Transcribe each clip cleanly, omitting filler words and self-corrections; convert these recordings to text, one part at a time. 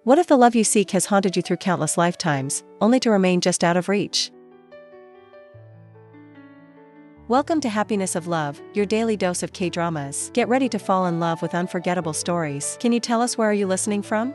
What if the love you seek has haunted you through countless lifetimes, only to remain just out of reach? Welcome to Happiness of Love, your daily dose of K-dramas. Get ready to fall in love with unforgettable stories. Can you tell us where are you listening from?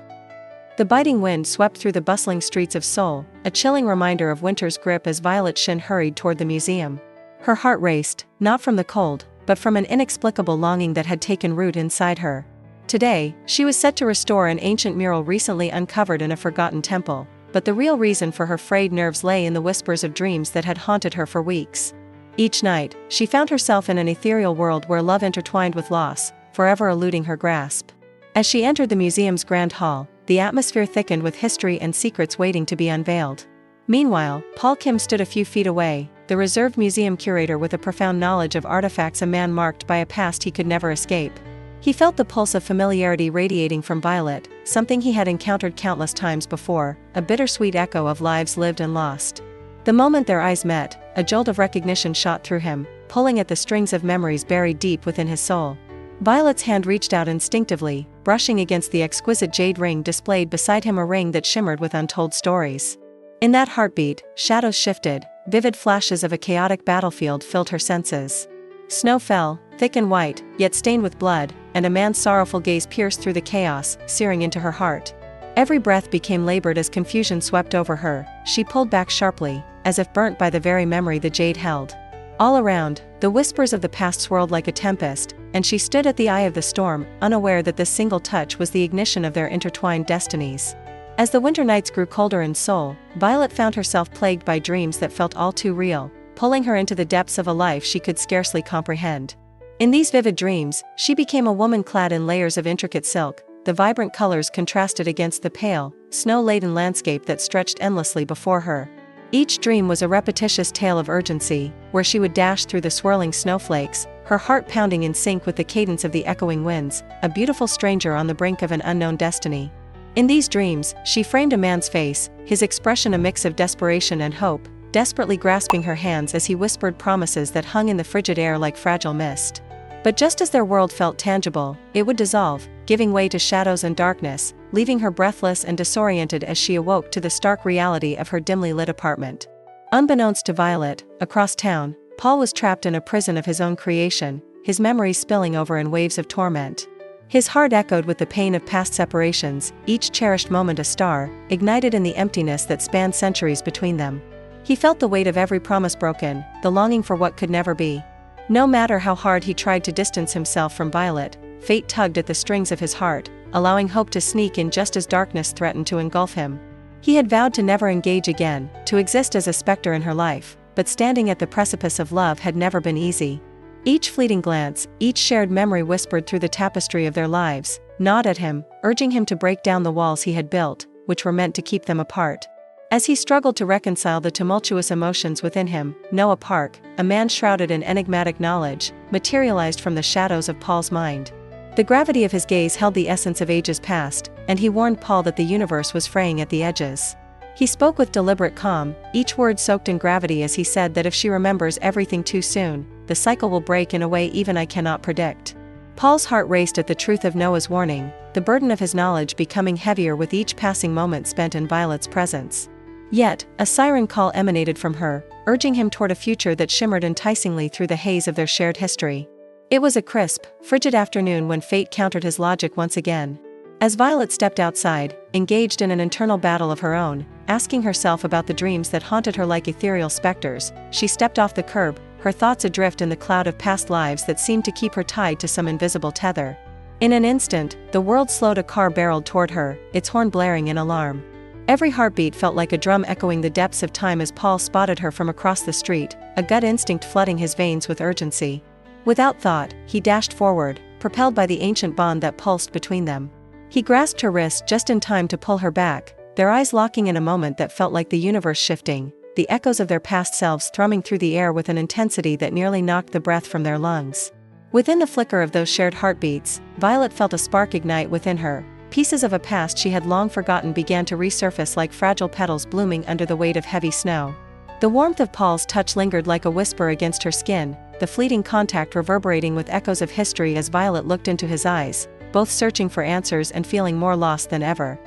The biting wind swept through the bustling streets of Seoul, a chilling reminder of winter's grip as Violet Shin hurried toward the museum. Her heart raced, not from the cold, but from an inexplicable longing that had taken root inside her. Today, she was set to restore an ancient mural recently uncovered in a forgotten temple, but the real reason for her frayed nerves lay in the whispers of dreams that had haunted her for weeks. Each night, she found herself in an ethereal world where love intertwined with loss, forever eluding her grasp. As she entered the museum's grand hall, the atmosphere thickened with history and secrets waiting to be unveiled. Meanwhile, Paul Kim stood a few feet away, the reserved museum curator with a profound knowledge of artifacts, a man marked by a past he could never escape. He felt the pulse of familiarity radiating from Violet, something he had encountered countless times before, a bittersweet echo of lives lived and lost. The moment their eyes met, a jolt of recognition shot through him, pulling at the strings of memories buried deep within his soul. Violet's hand reached out instinctively, brushing against the exquisite jade ring displayed beside him, a ring that shimmered with untold stories. In that heartbeat, shadows shifted, vivid flashes of a chaotic battlefield filled her senses. Snow fell, thick and white, yet stained with blood, and a man's sorrowful gaze pierced through the chaos, searing into her heart. Every breath became labored as confusion swept over her. She pulled back sharply, as if burnt by the very memory the jade held. All around, the whispers of the past swirled like a tempest, and she stood at the eye of the storm, unaware that this single touch was the ignition of their intertwined destinies. As the winter nights grew colder in Seoul, Violet found herself plagued by dreams that felt all too real, pulling her into the depths of a life she could scarcely comprehend. In these vivid dreams, she became a woman clad in layers of intricate silk, the vibrant colors contrasted against the pale, snow-laden landscape that stretched endlessly before her. Each dream was a repetitious tale of urgency, where she would dash through the swirling snowflakes, her heart pounding in sync with the cadence of the echoing winds, a beautiful stranger on the brink of an unknown destiny. In these dreams, she framed a man's face, his expression a mix of desperation and hope, desperately grasping her hands as he whispered promises that hung in the frigid air like fragile mist. But just as their world felt tangible, it would dissolve, giving way to shadows and darkness, leaving her breathless and disoriented as she awoke to the stark reality of her dimly lit apartment. Unbeknownst to Violet, across town, Paul was trapped in a prison of his own creation, his memories spilling over in waves of torment. His heart echoed with the pain of past separations, each cherished moment a star, ignited in the emptiness that spanned centuries between them. He felt the weight of every promise broken, the longing for what could never be. No matter how hard he tried to distance himself from Violet, fate tugged at the strings of his heart, allowing hope to sneak in just as darkness threatened to engulf him. He had vowed to never engage again, to exist as a specter in her life, but standing at the precipice of love had never been easy. Each fleeting glance, each shared memory whispered through the tapestry of their lives, gnawed at him, urging him to break down the walls he had built, which were meant to keep them apart. As he struggled to reconcile the tumultuous emotions within him, Noah Park, a man shrouded in enigmatic knowledge, materialized from the shadows of Paul's mind. The gravity of his gaze held the essence of ages past, and he warned Paul that the universe was fraying at the edges. He spoke with deliberate calm, each word soaked in gravity as he said that if she remembers everything too soon, the cycle will break in a way even I cannot predict. Paul's heart raced at the truth of Noah's warning, the burden of his knowledge becoming heavier with each passing moment spent in Violet's presence. Yet, a siren call emanated from her, urging him toward a future that shimmered enticingly through the haze of their shared history. It was a crisp, frigid afternoon when fate countered his logic once again. As Violet stepped outside, engaged in an internal battle of her own, asking herself about the dreams that haunted her like ethereal specters, she stepped off the curb, her thoughts adrift in the cloud of past lives that seemed to keep her tied to some invisible tether. In an instant, the world slowed. A car barreled toward her, its horn blaring in alarm. Every heartbeat felt like a drum echoing the depths of time as Paul spotted her from across the street, a gut instinct flooding his veins with urgency. Without thought, he dashed forward, propelled by the ancient bond that pulsed between them. He grasped her wrist just in time to pull her back, their eyes locking in a moment that felt like the universe shifting, the echoes of their past selves thrumming through the air with an intensity that nearly knocked the breath from their lungs. Within the flicker of those shared heartbeats, Violet felt a spark ignite within her. Pieces of a past she had long forgotten began to resurface like fragile petals blooming under the weight of heavy snow. The warmth of Paul's touch lingered like a whisper against her skin, the fleeting contact reverberating with echoes of history as Violet looked into his eyes, both searching for answers and feeling more lost than ever.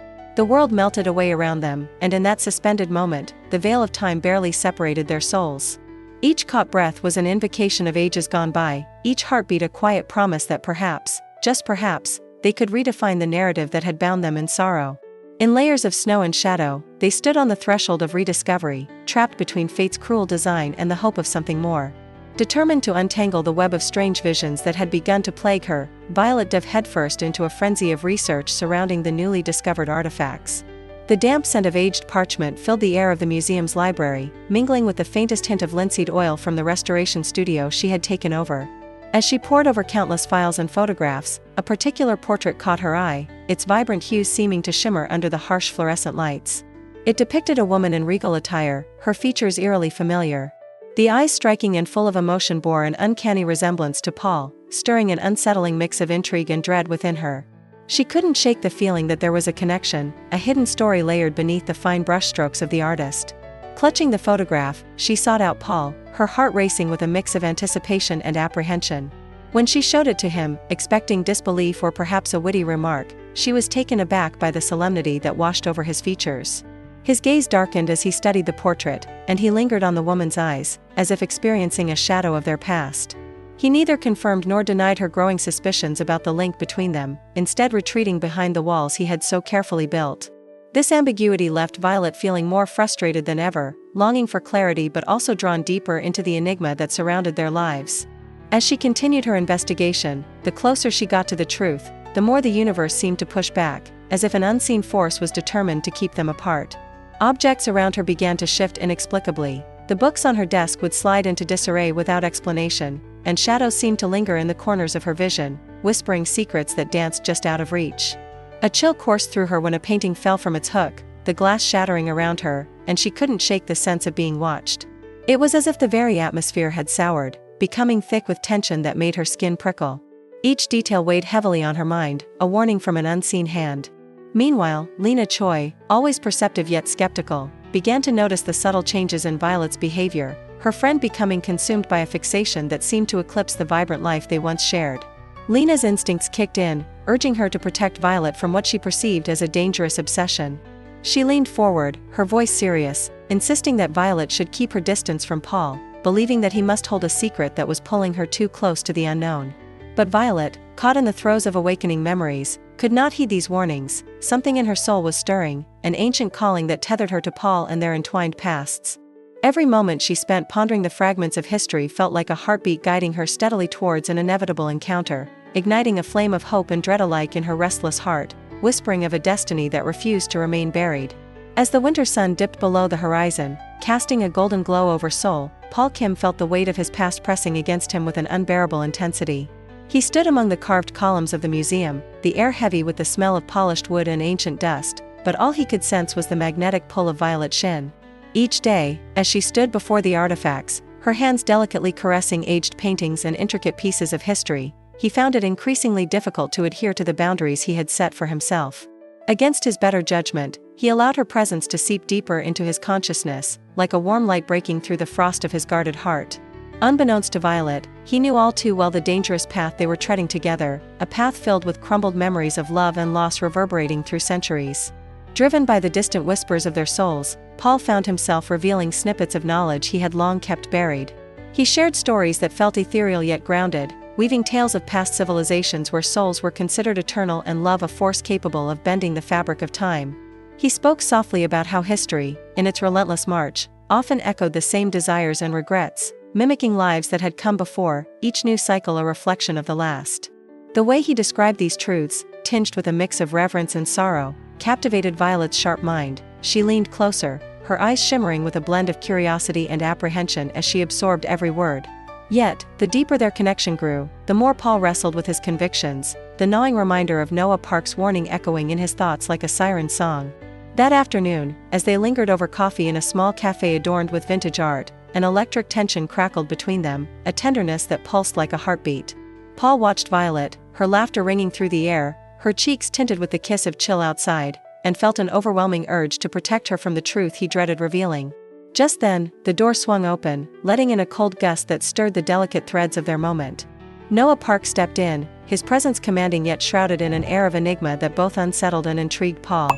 The world melted away around them, and in that suspended moment, the veil of time barely separated their souls. Each caught breath was an invocation of ages gone by, each heartbeat a quiet promise that perhaps, just perhaps, they could redefine the narrative that had bound them in sorrow. In layers of snow and shadow, they stood on the threshold of rediscovery, trapped between fate's cruel design and the hope of something more. Determined to untangle the web of strange visions that had begun to plague her, Violet dove headfirst into a frenzy of research surrounding the newly discovered artifacts. The damp scent of aged parchment filled the air of the museum's library, mingling with the faintest hint of linseed oil from the restoration studio she had taken over. As she pored over countless files and photographs, a particular portrait caught her eye, its vibrant hues seeming to shimmer under the harsh fluorescent lights. It depicted a woman in regal attire, her features eerily familiar. The eyes, striking and full of emotion, bore an uncanny resemblance to Paul, stirring an unsettling mix of intrigue and dread within her. She couldn't shake the feeling that there was a connection, a hidden story layered beneath the fine brushstrokes of the artist. Clutching the photograph, she sought out Paul, her heart racing with a mix of anticipation and apprehension. When she showed it to him, expecting disbelief or perhaps a witty remark, she was taken aback by the solemnity that washed over his features. His gaze darkened as he studied the portrait, and he lingered on the woman's eyes, as if experiencing a shadow of their past. He neither confirmed nor denied her growing suspicions about the link between them, instead retreating behind the walls he had so carefully built. This ambiguity left Violet feeling more frustrated than ever, longing for clarity but also drawn deeper into the enigma that surrounded their lives. As she continued her investigation, the closer she got to the truth, the more the universe seemed to push back, as if an unseen force was determined to keep them apart. Objects around her began to shift inexplicably, the books on her desk would slide into disarray without explanation, and shadows seemed to linger in the corners of her vision, whispering secrets that danced just out of reach. A chill coursed through her when a painting fell from its hook, the glass shattering around her, and she couldn't shake the sense of being watched. It was as if the very atmosphere had soured, becoming thick with tension that made her skin prickle. Each detail weighed heavily on her mind, a warning from an unseen hand. Meanwhile, Lena Choi, always perceptive yet skeptical, began to notice the subtle changes in Violet's behavior, her friend becoming consumed by a fixation that seemed to eclipse the vibrant life they once shared. Lena's instincts kicked in, urging her to protect Violet from what she perceived as a dangerous obsession. She leaned forward, her voice serious, insisting that Violet should keep her distance from Paul, believing that he must hold a secret that was pulling her too close to the unknown. But Violet, caught in the throes of awakening memories, could not heed these warnings. Something in her soul was stirring, an ancient calling that tethered her to Paul and their entwined pasts. Every moment she spent pondering the fragments of history felt like a heartbeat guiding her steadily towards an inevitable encounter, igniting a flame of hope and dread alike in her restless heart, whispering of a destiny that refused to remain buried. As the winter sun dipped below the horizon, casting a golden glow over Seoul, Paul Kim felt the weight of his past pressing against him with an unbearable intensity. He stood among the carved columns of the museum, the air heavy with the smell of polished wood and ancient dust, but all he could sense was the magnetic pull of Violet Shin. Each day, as she stood before the artifacts, her hands delicately caressing aged paintings and intricate pieces of history, he found it increasingly difficult to adhere to the boundaries he had set for himself. Against his better judgment, he allowed her presence to seep deeper into his consciousness, like a warm light breaking through the frost of his guarded heart. Unbeknownst to Violet, he knew all too well the dangerous path they were treading together, a path filled with crumbled memories of love and loss reverberating through centuries. Driven by the distant whispers of their souls, Paul found himself revealing snippets of knowledge he had long kept buried. He shared stories that felt ethereal yet grounded, weaving tales of past civilizations where souls were considered eternal and love a force capable of bending the fabric of time. He spoke softly about how history, in its relentless march, often echoed the same desires and regrets, mimicking lives that had come before, each new cycle a reflection of the last. The way he described these truths, tinged with a mix of reverence and sorrow, captivated Violet's sharp mind. She leaned closer, her eyes shimmering with a blend of curiosity and apprehension as she absorbed every word. Yet, the deeper their connection grew, the more Paul wrestled with his convictions, the gnawing reminder of Noah Park's warning echoing in his thoughts like a siren song. That afternoon, as they lingered over coffee in a small cafe adorned with vintage art, an electric tension crackled between them, a tenderness that pulsed like a heartbeat. Paul watched Violet, her laughter ringing through the air, her cheeks tinted with the kiss of chill outside, and felt an overwhelming urge to protect her from the truth he dreaded revealing. Just then, the door swung open, letting in a cold gust that stirred the delicate threads of their moment. Noah Park stepped in, his presence commanding yet shrouded in an air of enigma that both unsettled and intrigued Paul.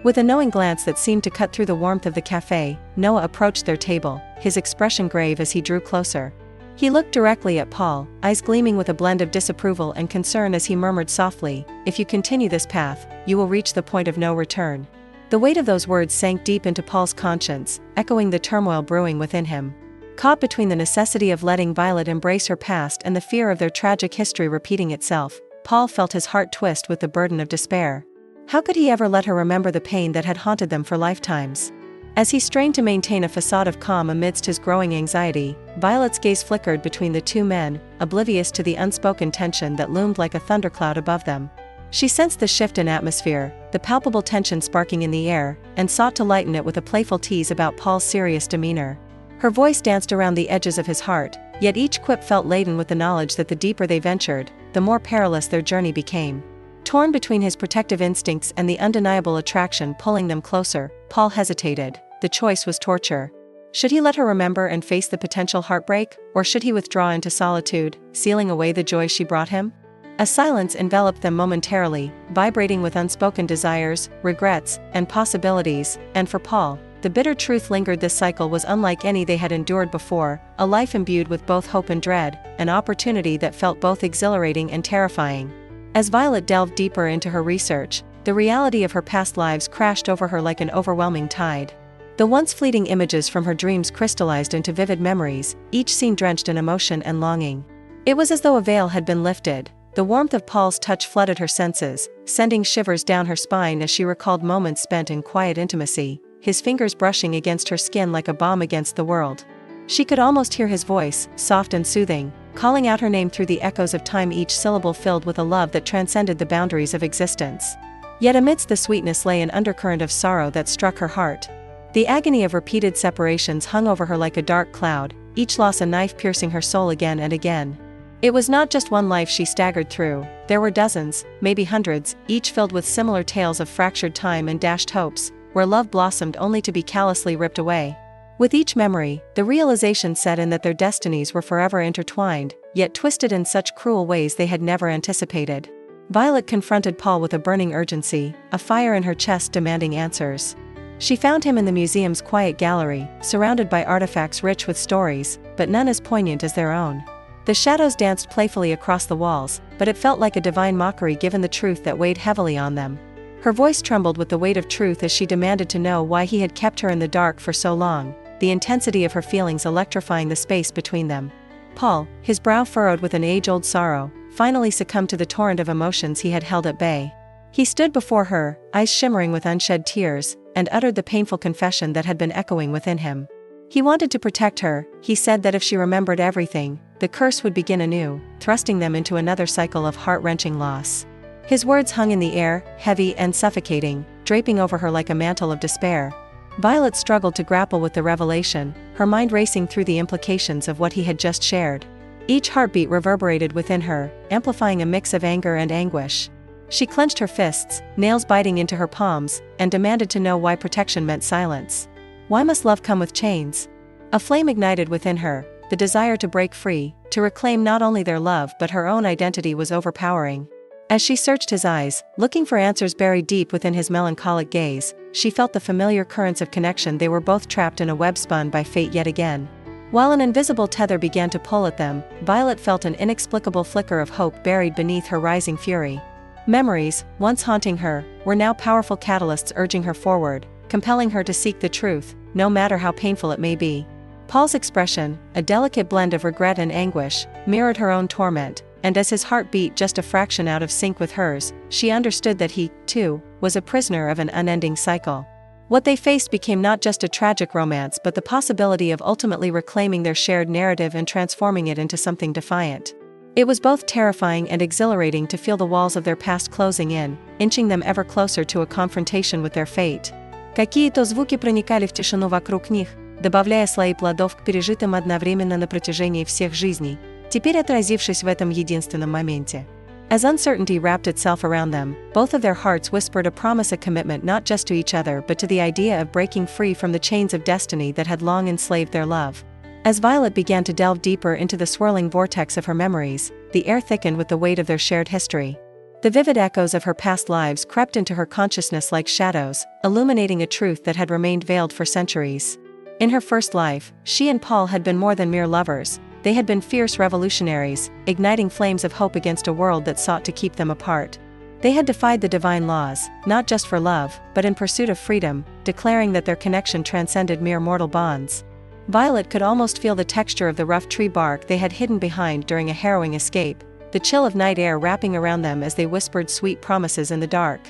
With a knowing glance that seemed to cut through the warmth of the cafe, Noah approached their table, his expression grave as he drew closer. He looked directly at Paul, eyes gleaming with a blend of disapproval and concern as he murmured softly, "If you continue this path, you will reach the point of no return." The weight of those words sank deep into Paul's conscience, echoing the turmoil brewing within him. Caught between the necessity of letting Violet embrace her past and the fear of their tragic history repeating itself, Paul felt his heart twist with the burden of despair. How could he ever let her remember the pain that had haunted them for lifetimes? As he strained to maintain a facade of calm amidst his growing anxiety, Violet's gaze flickered between the two men, oblivious to the unspoken tension that loomed like a thundercloud above them. She sensed the shift in atmosphere, the palpable tension sparking in the air, and sought to lighten it with a playful tease about Paul's serious demeanor. Her voice danced around the edges of his heart, yet each quip felt laden with the knowledge that the deeper they ventured, the more perilous their journey became. Torn between his protective instincts and the undeniable attraction pulling them closer, Paul hesitated. The choice was torture. Should he let her remember and face the potential heartbreak, or should he withdraw into solitude, sealing away the joy she brought him? A silence enveloped them momentarily, vibrating with unspoken desires, regrets, and possibilities, and for Paul, the bitter truth lingered. This cycle was unlike any they had endured before, a life imbued with both hope and dread, an opportunity that felt both exhilarating and terrifying. As Violet delved deeper into her research, the reality of her past lives crashed over her like an overwhelming tide. The once fleeting images from her dreams crystallized into vivid memories, each scene drenched in emotion and longing. It was as though a veil had been lifted. The warmth of Paul's touch flooded her senses, sending shivers down her spine as she recalled moments spent in quiet intimacy, his fingers brushing against her skin like a balm against the world. She could almost hear his voice, soft and soothing, calling out her name through the echoes of time, each syllable filled with a love that transcended the boundaries of existence. Yet amidst the sweetness lay an undercurrent of sorrow that struck her heart. The agony of repeated separations hung over her like a dark cloud, each loss a knife piercing her soul again and again. It was not just one life she staggered through, there were dozens, maybe hundreds, each filled with similar tales of fractured time and dashed hopes, where love blossomed only to be callously ripped away. With each memory, the realization set in that their destinies were forever intertwined, yet twisted in such cruel ways they had never anticipated. Violet confronted Paul with a burning urgency, a fire in her chest demanding answers. She found him in the museum's quiet gallery, surrounded by artifacts rich with stories, but none as poignant as their own. The shadows danced playfully across the walls, but it felt like a divine mockery given the truth that weighed heavily on them. Her voice trembled with the weight of truth as she demanded to know why he had kept her in the dark for so long, the intensity of her feelings electrifying the space between them. Paul, his brow furrowed with an age-old sorrow, finally succumbed to the torrent of emotions he had held at bay. He stood before her, eyes shimmering with unshed tears, and uttered the painful confession that had been echoing within him. He wanted to protect her. He said that if she remembered everything, the curse would begin anew, thrusting them into another cycle of heart-wrenching loss. His words hung in the air, heavy and suffocating, draping over her like a mantle of despair. Violet struggled to grapple with the revelation, her mind racing through the implications of what he had just shared. Each heartbeat reverberated within her, amplifying a mix of anger and anguish. She clenched her fists, nails biting into her palms, and demanded to know why protection meant silence. Why must love come with chains? A flame ignited within her, the desire to break free, to reclaim not only their love but her own identity was overpowering. As she searched his eyes, looking for answers buried deep within his melancholic gaze, she felt the familiar currents of connection. They were both trapped in a web spun by fate yet again. While an invisible tether began to pull at them, Violet felt an inexplicable flicker of hope buried beneath her rising fury. Memories, once haunting her, were now powerful catalysts urging her forward, compelling her to seek the truth, no matter how painful it may be. Paul's expression, a delicate blend of regret and anguish, mirrored her own torment, and as his heart beat just a fraction out of sync with hers, she understood that he, too, was a prisoner of an unending cycle. What they faced became not just a tragic romance but the possibility of ultimately reclaiming their shared narrative and transforming it into something defiant. It was both terrifying and exhilarating to feel the walls of their past closing in, inching them ever closer to a confrontation with their fate. Какие-то звуки проникали в тишину вокруг них, добавляя слои плодов к пережитым одновременно на протяжении всех жизней, теперь отразившись в этом единственном моменте. As uncertainty wrapped itself around them, both of their hearts whispered a promise of commitment not just to each other but to the idea of breaking free from the chains of destiny that had long enslaved their love. As Violet began to delve deeper into the swirling vortex of her memories, the air thickened with the weight of their shared history. The vivid echoes of her past lives crept into her consciousness like shadows, illuminating a truth that had remained veiled for centuries. In her first life, she and Paul had been more than mere lovers. They had been fierce revolutionaries, igniting flames of hope against a world that sought to keep them apart. They had defied the divine laws, not just for love, but in pursuit of freedom, declaring that their connection transcended mere mortal bonds. Violet could almost feel the texture of the rough tree bark they had hidden behind during a harrowing escape, the chill of night air wrapping around them as they whispered sweet promises in the dark.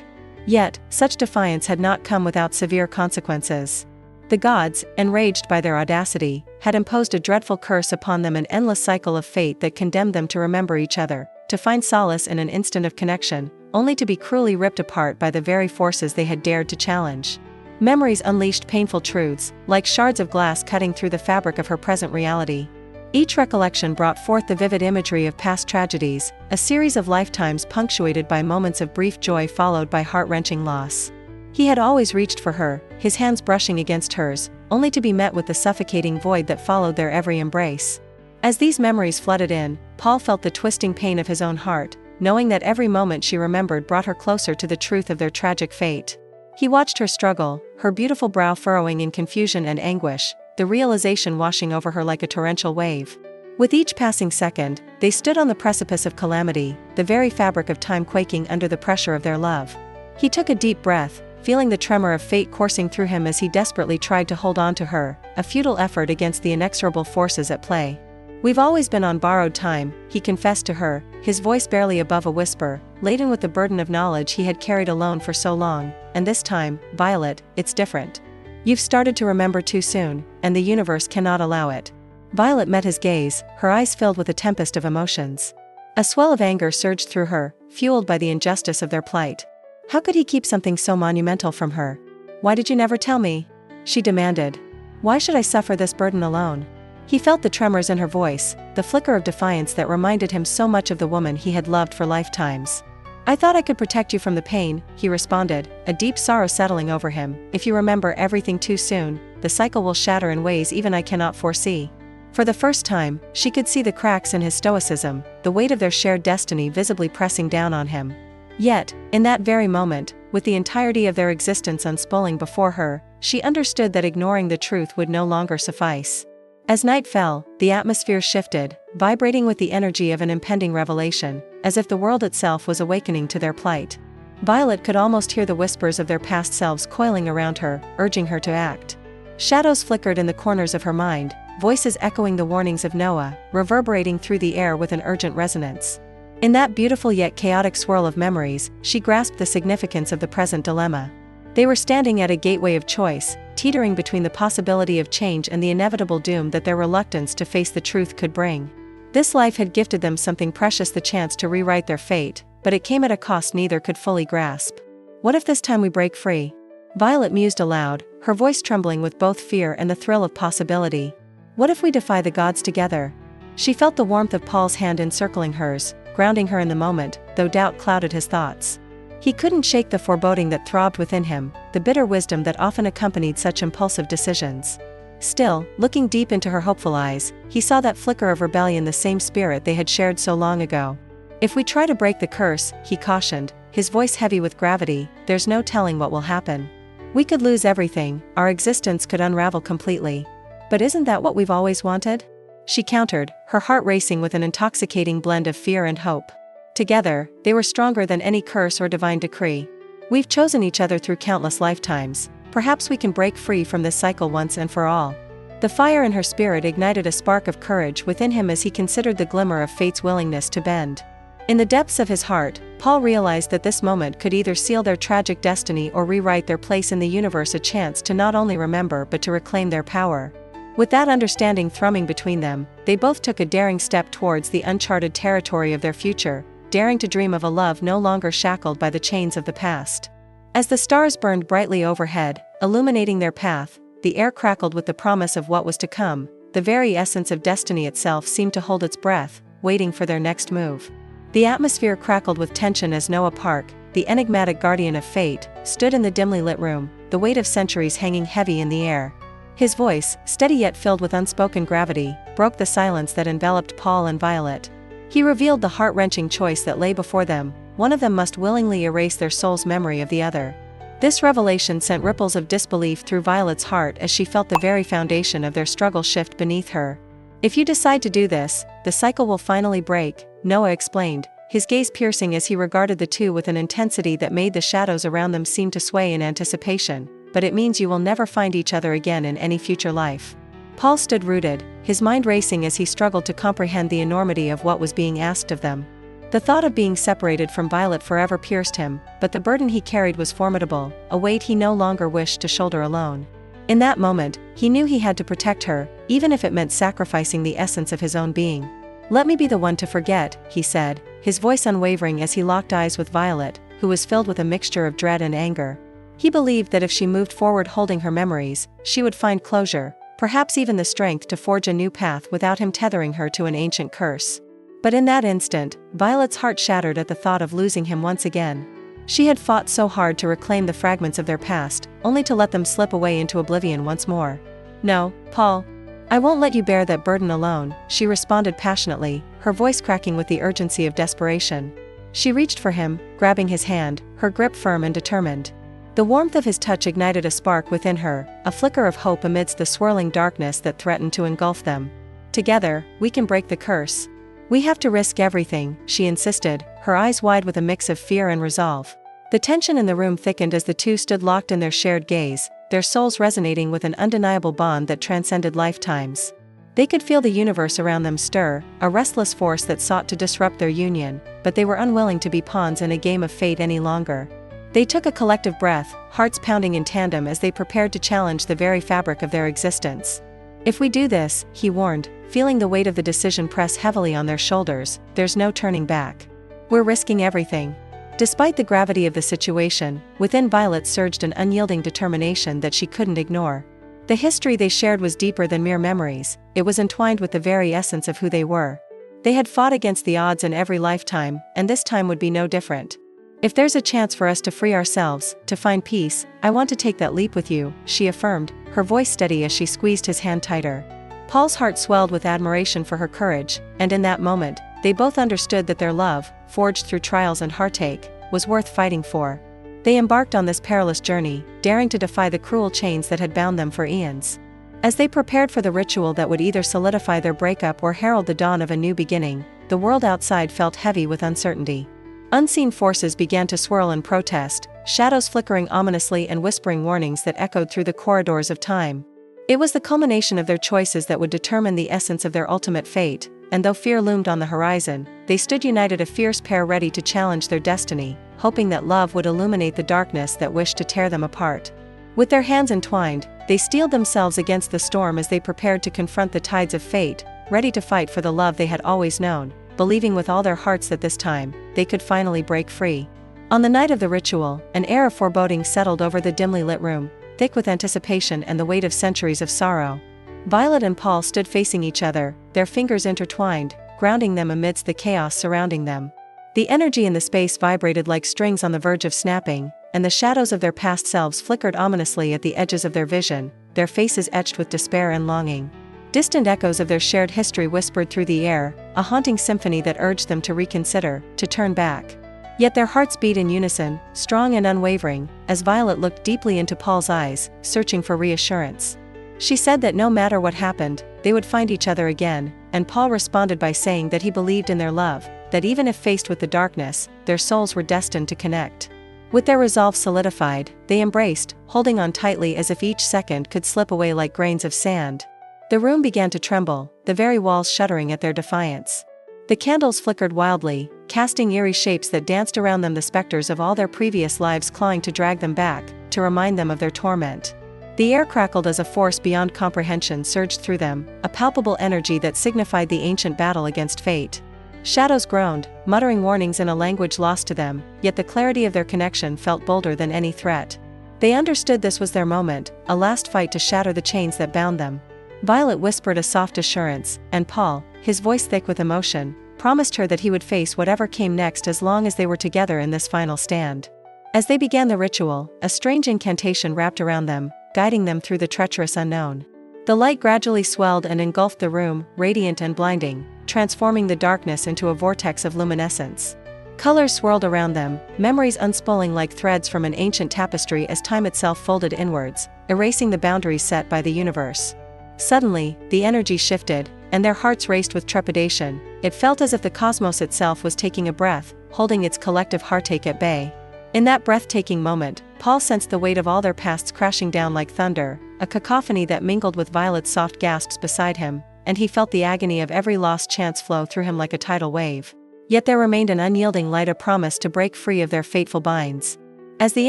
Yet, such defiance had not come without severe consequences. The gods, enraged by their audacity, had imposed a dreadful curse upon them, an endless cycle of fate that condemned them to remember each other, to find solace in an instant of connection, only to be cruelly ripped apart by the very forces they had dared to challenge. Memories unleashed painful truths, like shards of glass cutting through the fabric of her present reality. Each recollection brought forth the vivid imagery of past tragedies, a series of lifetimes punctuated by moments of brief joy followed by heart-wrenching loss. He had always reached for her, his hands brushing against hers, only to be met with the suffocating void that followed their every embrace. As these memories flooded in, Paul felt the twisting pain of his own heart, knowing that every moment she remembered brought her closer to the truth of their tragic fate. He watched her struggle, her beautiful brow furrowing in confusion and anguish, the realization washing over her like a torrential wave. With each passing second, they stood on the precipice of calamity, the very fabric of time quaking under the pressure of their love. He took a deep breath, feeling the tremor of fate coursing through him as he desperately tried to hold on to her, a futile effort against the inexorable forces at play. "We've always been on borrowed time," he confessed to her, his voice barely above a whisper, laden with the burden of knowledge he had carried alone for so long. "And this time, Violet, it's different. You've started to remember too soon, and the universe cannot allow it." Violet met his gaze, her eyes filled with a tempest of emotions. A swell of anger surged through her, fueled by the injustice of their plight. How could he keep something so monumental from her? "Why did you never tell me?" she demanded. "Why should I suffer this burden alone?" He felt the tremors in her voice, the flicker of defiance that reminded him so much of the woman he had loved for lifetimes. "I thought I could protect you from the pain," he responded, a deep sorrow settling over him. "If you remember everything too soon, the cycle will shatter in ways even I cannot foresee." For the first time, she could see the cracks in his stoicism, the weight of their shared destiny visibly pressing down on him. Yet, in that very moment, with the entirety of their existence unspooling before her, she understood that ignoring the truth would no longer suffice. As night fell, the atmosphere shifted, vibrating with the energy of an impending revelation, as if the world itself was awakening to their plight. Violet could almost hear the whispers of their past selves coiling around her, urging her to act. Shadows flickered in the corners of her mind, voices echoing the warnings of Noah, reverberating through the air with an urgent resonance. In that beautiful yet chaotic swirl of memories, she grasped the significance of the present dilemma. They were standing at a gateway of choice, teetering between the possibility of change and the inevitable doom that their reluctance to face the truth could bring. This life had gifted them something precious, the chance to rewrite their fate, but it came at a cost neither could fully grasp. "What if this time we break free?" Violet mused aloud, her voice trembling with both fear and the thrill of possibility. "What if we defy the gods together?" She felt the warmth of Paul's hand encircling hers, grounding her in the moment, though doubt clouded his thoughts. He couldn't shake the foreboding that throbbed within him, the bitter wisdom that often accompanied such impulsive decisions. Still, looking deep into her hopeful eyes, he saw that flicker of rebellion, the same spirit they had shared so long ago. "If we try to break the curse," he cautioned, his voice heavy with gravity, "there's no telling what will happen. We could lose everything, our existence could unravel completely." "But isn't that what we've always wanted?" she countered, her heart racing with an intoxicating blend of fear and hope. Together, they were stronger than any curse or divine decree. "We've chosen each other through countless lifetimes. Perhaps we can break free from this cycle once and for all." The fire in her spirit ignited a spark of courage within him as he considered the glimmer of fate's willingness to bend. In the depths of his heart, Paul realized that this moment could either seal their tragic destiny or rewrite their place in the universe, a chance to not only remember but to reclaim their power. With that understanding thrumming between them, they both took a daring step towards the uncharted territory of their future, daring to dream of a love no longer shackled by the chains of the past. As the stars burned brightly overhead, illuminating their path, the air crackled with the promise of what was to come. The very essence of destiny itself seemed to hold its breath, waiting for their next move. The atmosphere crackled with tension as Noah Park, the enigmatic guardian of fate, stood in the dimly lit room, the weight of centuries hanging heavy in the air. His voice, steady yet filled with unspoken gravity, broke the silence that enveloped Paul and Violet. He revealed the heart-wrenching choice that lay before them, one of them must willingly erase their soul's memory of the other. This revelation sent ripples of disbelief through Violet's heart as she felt the very foundation of their struggle shift beneath her. If you decide to do this, the cycle will finally break, Noah explained, his gaze piercing as he regarded the two with an intensity that made the shadows around them seem to sway in anticipation. But it means you will never find each other again in any future life. Paul stood rooted, his mind racing as he struggled to comprehend the enormity of what was being asked of them. The thought of being separated from Violet forever pierced him, but the burden he carried was formidable, a weight he no longer wished to shoulder alone. In that moment, he knew he had to protect her, even if it meant sacrificing the essence of his own being. "Let me be the one to forget," he said, his voice unwavering as he locked eyes with Violet, who was filled with a mixture of dread and anger. He believed that if she moved forward holding her memories, she would find closure, perhaps even the strength to forge a new path without him tethering her to an ancient curse. But in that instant, Violet's heart shattered at the thought of losing him once again. She had fought so hard to reclaim the fragments of their past, only to let them slip away into oblivion once more. "No, Paul. I won't let you bear that burden alone," she responded passionately, her voice cracking with the urgency of desperation. She reached for him, grabbing his hand, her grip firm and determined. The warmth of his touch ignited a spark within her, a flicker of hope amidst the swirling darkness that threatened to engulf them. "Together, we can break the curse. We have to risk everything," she insisted, her eyes wide with a mix of fear and resolve. The tension in the room thickened as the two stood locked in their shared gaze, their souls resonating with an undeniable bond that transcended lifetimes. They could feel the universe around them stir, a restless force that sought to disrupt their union, but they were unwilling to be pawns in a game of fate any longer. They took a collective breath, hearts pounding in tandem as they prepared to challenge the very fabric of their existence. "If we do this," he warned, feeling the weight of the decision press heavily on their shoulders, "there's no turning back. We're risking everything." Despite the gravity of the situation, within Violet surged an unyielding determination that she couldn't ignore. The history they shared was deeper than mere memories, it was entwined with the very essence of who they were. They had fought against the odds in every lifetime, and this time would be no different. "If there's a chance for us to free ourselves, to find peace, I want to take that leap with you," she affirmed, her voice steady as she squeezed his hand tighter. Paul's heart swelled with admiration for her courage, and in that moment, they both understood that their love, forged through trials and heartache, was worth fighting for. They embarked on this perilous journey, daring to defy the cruel chains that had bound them for eons. As they prepared for the ritual that would either solidify their breakup or herald the dawn of a new beginning, the world outside felt heavy with uncertainty. Unseen forces began to swirl in protest, shadows flickering ominously and whispering warnings that echoed through the corridors of time. It was the culmination of their choices that would determine the essence of their ultimate fate, and though fear loomed on the horizon, they stood united, a fierce pair ready to challenge their destiny, hoping that love would illuminate the darkness that wished to tear them apart. With their hands entwined, they steeled themselves against the storm as they prepared to confront the tides of fate, ready to fight for the love they had always known, believing with all their hearts that this time, they could finally break free. On the night of the ritual, an air of foreboding settled over the dimly lit room, thick with anticipation and the weight of centuries of sorrow. Violet and Paul stood facing each other, their fingers intertwined, grounding them amidst the chaos surrounding them. The energy in the space vibrated like strings on the verge of snapping, and the shadows of their past selves flickered ominously at the edges of their vision, their faces etched with despair and longing. Distant echoes of their shared history whispered through the air, a haunting symphony that urged them to reconsider, to turn back. Yet their hearts beat in unison, strong and unwavering, as Violet looked deeply into Paul's eyes, searching for reassurance. She said that no matter what happened, they would find each other again, and Paul responded by saying that he believed in their love, that even if faced with the darkness, their souls were destined to connect. With their resolve solidified, they embraced, holding on tightly as if each second could slip away like grains of sand. The room began to tremble, the very walls shuddering at their defiance. The candles flickered wildly, casting eerie shapes that danced around them, the specters of all their previous lives clawing to drag them back, to remind them of their torment. The air crackled as a force beyond comprehension surged through them, a palpable energy that signified the ancient battle against fate. Shadows groaned, muttering warnings in a language lost to them, yet the clarity of their connection felt bolder than any threat. They understood this was their moment, a last fight to shatter the chains that bound them. Violet whispered a soft assurance, and Paul, his voice thick with emotion, promised her that he would face whatever came next as long as they were together in this final stand. As they began the ritual, a strange incantation wrapped around them, guiding them through the treacherous unknown. The light gradually swelled and engulfed the room, radiant and blinding, transforming the darkness into a vortex of luminescence. Colors swirled around them, memories unspooling like threads from an ancient tapestry as time itself folded inwards, erasing the boundaries set by the universe. Suddenly, the energy shifted, and their hearts raced with trepidation. It felt as if the cosmos itself was taking a breath, holding its collective heartache at bay. In that breathtaking moment, Paul sensed the weight of all their pasts crashing down like thunder, a cacophony that mingled with Violet's soft gasps beside him, and he felt the agony of every lost chance flow through him like a tidal wave. Yet there remained an unyielding light, a promise to break free of their fateful binds. As the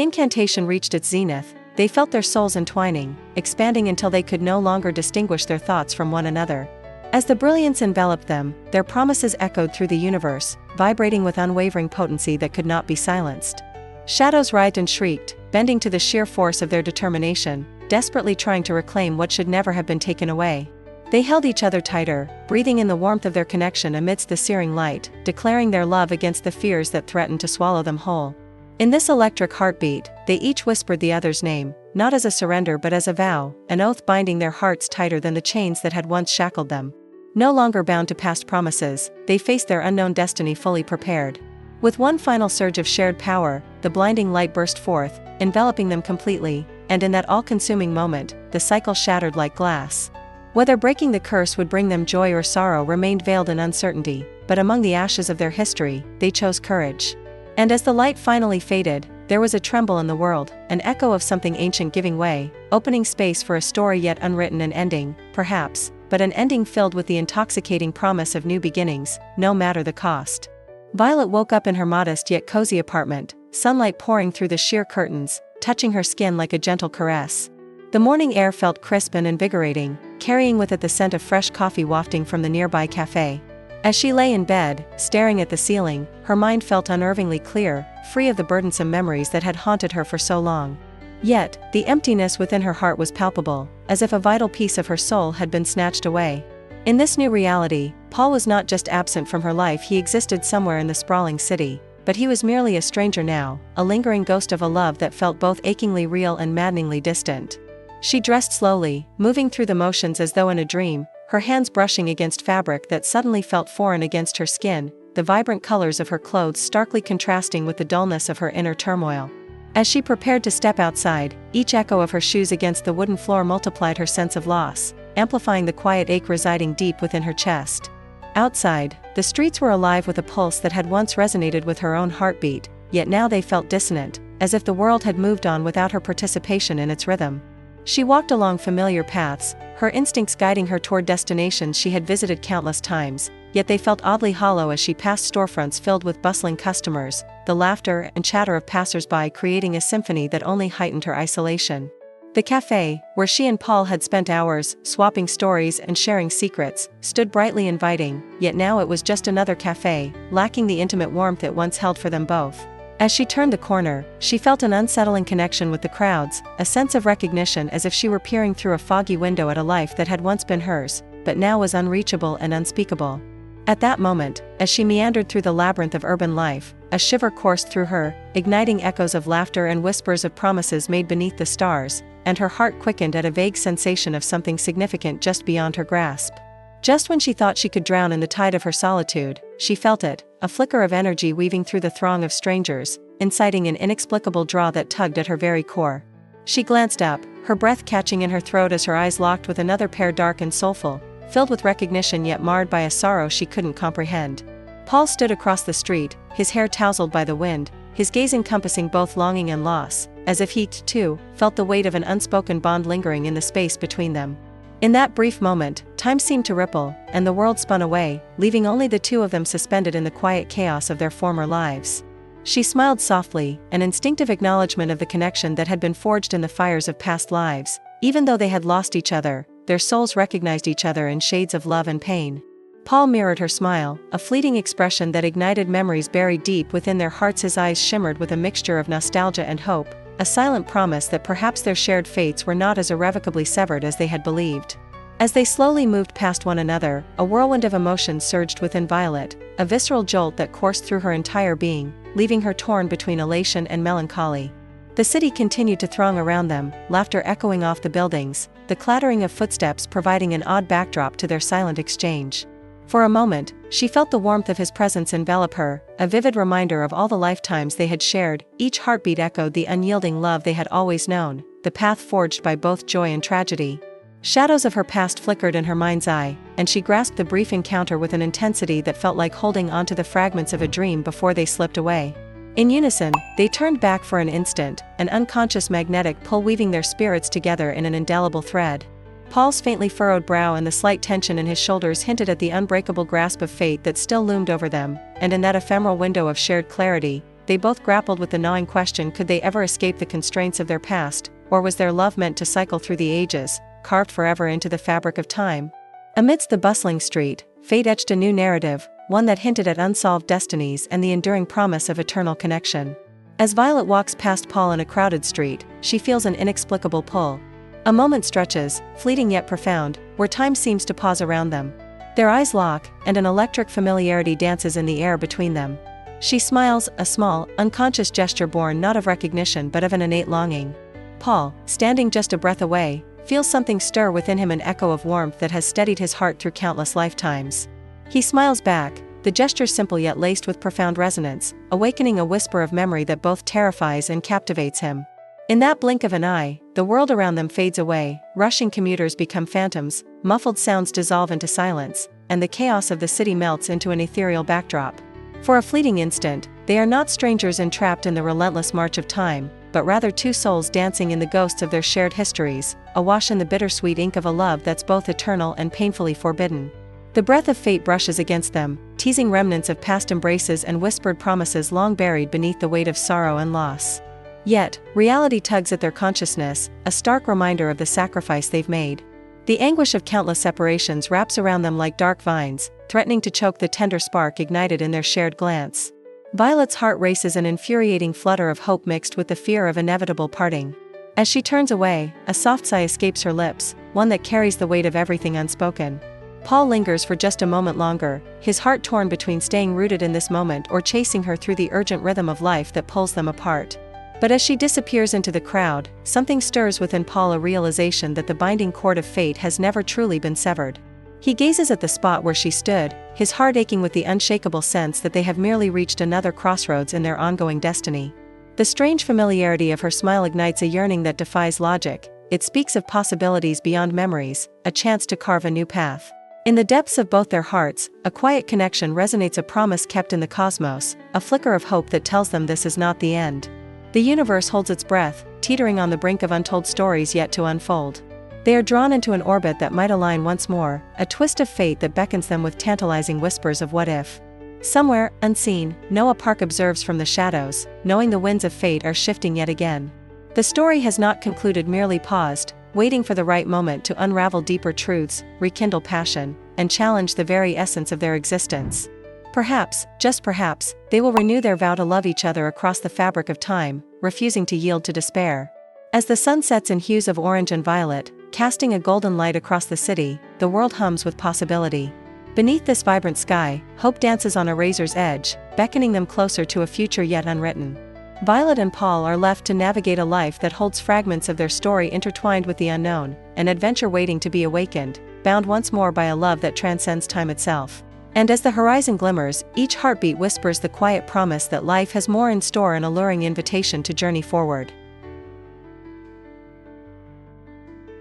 incantation reached its zenith, they felt their souls entwining, expanding until they could no longer distinguish their thoughts from one another. As the brilliance enveloped them, their promises echoed through the universe, vibrating with unwavering potency that could not be silenced. Shadows writhed and shrieked, bending to the sheer force of their determination, desperately trying to reclaim what should never have been taken away. They held each other tighter, breathing in the warmth of their connection amidst the searing light, declaring their love against the fears that threatened to swallow them whole. In this electric heartbeat, they each whispered the other's name, not as a surrender but as a vow, an oath binding their hearts tighter than the chains that had once shackled them. No longer bound to past promises, they faced their unknown destiny fully prepared. With one final surge of shared power, the blinding light burst forth, enveloping them completely, and in that all-consuming moment, the cycle shattered like glass. Whether breaking the curse would bring them joy or sorrow remained veiled in uncertainty, but among the ashes of their history, they chose courage. And as the light finally faded, there was a tremble in the world, an echo of something ancient giving way, opening space for a story yet unwritten, an ending, perhaps, but an ending filled with the intoxicating promise of new beginnings, no matter the cost. Violet woke up in her modest yet cozy apartment, sunlight pouring through the sheer curtains, touching her skin like a gentle caress. The morning air felt crisp and invigorating, carrying with it the scent of fresh coffee wafting from the nearby cafe. As she lay in bed, staring at the ceiling, her mind felt unnervingly clear, free of the burdensome memories that had haunted her for so long. Yet, the emptiness within her heart was palpable, as if a vital piece of her soul had been snatched away. In this new reality, Paul was not just absent from her life, he existed somewhere in the sprawling city, but he was merely a stranger now, a lingering ghost of a love that felt both achingly real and maddeningly distant. She dressed slowly, moving through the motions as though in a dream, her hands brushing against fabric that suddenly felt foreign against her skin, the vibrant colors of her clothes starkly contrasting with the dullness of her inner turmoil. As she prepared to step outside, each echo of her shoes against the wooden floor multiplied her sense of loss, amplifying the quiet ache residing deep within her chest. Outside, the streets were alive with a pulse that had once resonated with her own heartbeat, yet now they felt dissonant, as if the world had moved on without her participation in its rhythm. She walked along familiar paths, her instincts guiding her toward destinations she had visited countless times, yet they felt oddly hollow as she passed storefronts filled with bustling customers, the laughter and chatter of passers-by creating a symphony that only heightened her isolation. The cafe, where she and Paul had spent hours, swapping stories and sharing secrets, stood brightly inviting, yet now it was just another cafe, lacking the intimate warmth it once held for them both. As she turned the corner, she felt an unsettling connection with the crowds, a sense of recognition as if she were peering through a foggy window at a life that had once been hers, but now was unreachable and unspeakable. At that moment, as she meandered through the labyrinth of urban life, a shiver coursed through her, igniting echoes of laughter and whispers of promises made beneath the stars, and her heart quickened at a vague sensation of something significant just beyond her grasp. Just when she thought she could drown in the tide of her solitude, she felt it, a flicker of energy weaving through the throng of strangers, inciting an inexplicable draw that tugged at her very core. She glanced up, her breath catching in her throat as her eyes locked with another pair, dark and soulful, filled with recognition yet marred by a sorrow she couldn't comprehend. Paul stood across the street, his hair tousled by the wind, his gaze encompassing both longing and loss, as if he, too, felt the weight of an unspoken bond lingering in the space between them. In that brief moment, time seemed to ripple, and the world spun away, leaving only the two of them suspended in the quiet chaos of their former lives. She smiled softly, an instinctive acknowledgement of the connection that had been forged in the fires of past lives. Even though they had lost each other, their souls recognized each other in shades of love and pain. Paul mirrored her smile, a fleeting expression that ignited memories buried deep within their hearts. His eyes shimmered with a mixture of nostalgia and hope, a silent promise that perhaps their shared fates were not as irrevocably severed as they had believed. As they slowly moved past one another, a whirlwind of emotions surged within Violet, a visceral jolt that coursed through her entire being, leaving her torn between elation and melancholy. The city continued to throng around them, laughter echoing off the buildings, the clattering of footsteps providing an odd backdrop to their silent exchange. For a moment, she felt the warmth of his presence envelop her, a vivid reminder of all the lifetimes they had shared. Each heartbeat echoed the unyielding love they had always known, the path forged by both joy and tragedy. Shadows of her past flickered in her mind's eye, and she grasped the brief encounter with an intensity that felt like holding onto the fragments of a dream before they slipped away. In unison, they turned back for an instant, an unconscious magnetic pull weaving their spirits together in an indelible thread. Paul's faintly furrowed brow and the slight tension in his shoulders hinted at the unbreakable grasp of fate that still loomed over them, and in that ephemeral window of shared clarity, they both grappled with the gnawing question: could they ever escape the constraints of their past, or was their love meant to cycle through the ages, carved forever into the fabric of time? Amidst the bustling street, fate etched a new narrative, one that hinted at unsolved destinies and the enduring promise of eternal connection. As Violet walks past Paul in a crowded street, she feels an inexplicable pull. A moment stretches, fleeting yet profound, where time seems to pause around them. Their eyes lock, and an electric familiarity dances in the air between them. She smiles, a small, unconscious gesture born not of recognition but of an innate longing. Paul, standing just a breath away, feels something stir within him, an echo of warmth that has steadied his heart through countless lifetimes. He smiles back, the gesture simple yet laced with profound resonance, awakening a whisper of memory that both terrifies and captivates him. In that blink of an eye, the world around them fades away, rushing commuters become phantoms, muffled sounds dissolve into silence, and the chaos of the city melts into an ethereal backdrop. For a fleeting instant, they are not strangers entrapped in the relentless march of time, but rather two souls dancing in the ghosts of their shared histories, awash in the bittersweet ink of a love that's both eternal and painfully forbidden. The breath of fate brushes against them, teasing remnants of past embraces and whispered promises long buried beneath the weight of sorrow and loss. Yet, reality tugs at their consciousness, a stark reminder of the sacrifice they've made. The anguish of countless separations wraps around them like dark vines, threatening to choke the tender spark ignited in their shared glance. Violet's heart races, an infuriating flutter of hope mixed with the fear of inevitable parting. As she turns away, a soft sigh escapes her lips, one that carries the weight of everything unspoken. Paul lingers for just a moment longer, his heart torn between staying rooted in this moment or chasing her through the urgent rhythm of life that pulls them apart. But as she disappears into the crowd, something stirs within Paul, a realization that the binding cord of fate has never truly been severed. He gazes at the spot where she stood, his heart aching with the unshakable sense that they have merely reached another crossroads in their ongoing destiny. The strange familiarity of her smile ignites a yearning that defies logic. It speaks of possibilities beyond memories, a chance to carve a new path. In the depths of both their hearts, a quiet connection resonates, a promise kept in the cosmos, a flicker of hope that tells them this is not the end. The universe holds its breath, teetering on the brink of untold stories yet to unfold. They are drawn into an orbit that might align once more, a twist of fate that beckons them with tantalizing whispers of what if. Somewhere, unseen, Noah Park observes from the shadows, knowing the winds of fate are shifting yet again. The story has not concluded, merely paused, waiting for the right moment to unravel deeper truths, rekindle passion, and challenge the very essence of their existence. Perhaps, just perhaps, they will renew their vow to love each other across the fabric of time, refusing to yield to despair. As the sun sets in hues of orange and violet, casting a golden light across the city, the world hums with possibility. Beneath this vibrant sky, hope dances on a razor's edge, beckoning them closer to a future yet unwritten. Violet and Paul are left to navigate a life that holds fragments of their story intertwined with the unknown, an adventure waiting to be awakened, bound once more by a love that transcends time itself. And as the horizon glimmers, each heartbeat whispers the quiet promise that life has more in store, an alluring invitation to journey forward.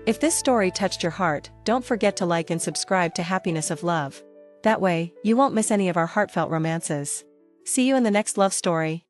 If this story touched your heart, don't forget to like and subscribe to Happiness of Love. That way, you won't miss any of our heartfelt romances. See you in the next love story.